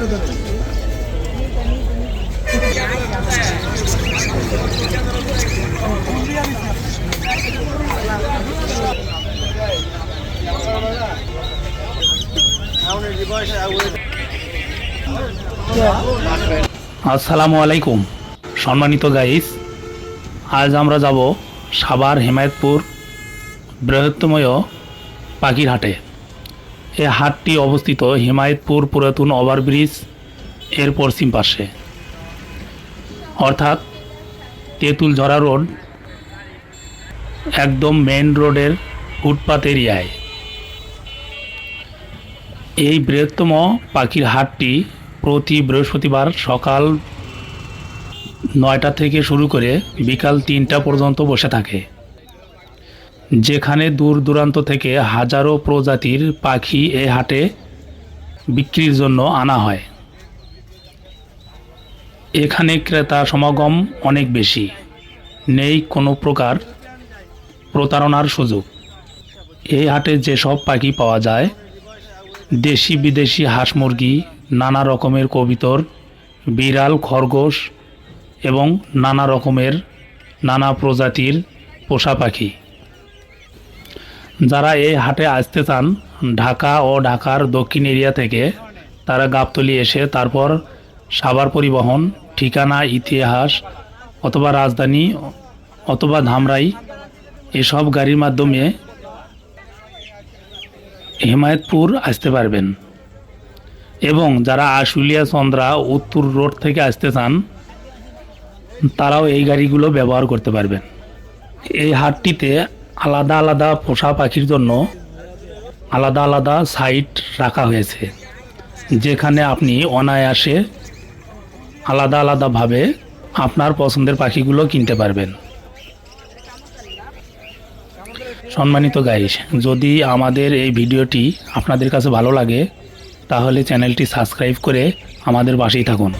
আসসালামু আলাইকুম সম্মানিত গাইস, আজ আমরা যাব সাভার হেমায়েতপুর বৃহত্তম পাখির হাটে। এই হাটটি অবস্থিত হেমায়েতপুর পুরাতন ওভারব্রিজ এর পশ্চিম পাশে, অর্থাৎ তেঁতুলঝরা রোড, একদম মেন রোডের ফুটপাত এরিয়ায়। এই বৃহত্তম পাখির হাটটি প্রতি বৃহস্পতিবার সকাল 9টা থেকে শুরু করে বিকাল 3টা পর্যন্ত বসে থাকে, যেখানে দূর দূরান্ত থেকে হাজারো প্রজাতির পাখি এই হাটে বিক্রির জন্য আনা হয়। এখানে ক্রেতা সমাগম অনেক বেশি, নেই কোনো প্রকার প্রতারণার সুযোগ। এই হাটে যেসব পাখি পাওয়া যায়, দেশি বিদেশি হাঁস মুরগি, নানা রকমের কবুতর, বিড়াল, খরগোশ এবং নানা রকমের নানা প্রজাতির পোষা পাখি। যারা এই হাটে আসতে চান ঢাকা ও ঢাকার দক্ষিণ এরিয়া থেকে, তারা গাবতলী এসে তারপর সাভার পরিবহন, ঠিকানা ইতিহাস অথবা রাজধানী অথবা ধামরাই এসব গাড়ির মাধ্যমে হেমায়েতপুর আসতে পারবেন। এবং যারা আশুলিয়া চন্দ্রা উত্তর রোড থেকে আসতে চান, তারাও এই গাড়িগুলো ব্যবহার করতে পারবেন। এই হাটটিতে আলাদা আলাদা পোষা পাখির জন্য আলাদা আলাদা সাইট রাখা হয়েছে, যেখানে আপনি অনায়াসে আলাদা আলাদাভাবে আপনার পছন্দের পাখিগুলো কিনতে পারবেন। সম্মানিত গাইস, যদি আমাদের এই ভিডিওটি আপনাদের কাছে ভালো লাগে, তাহলে চ্যানেলটি সাবস্ক্রাইব করে আমাদের পাশেই থাকুন।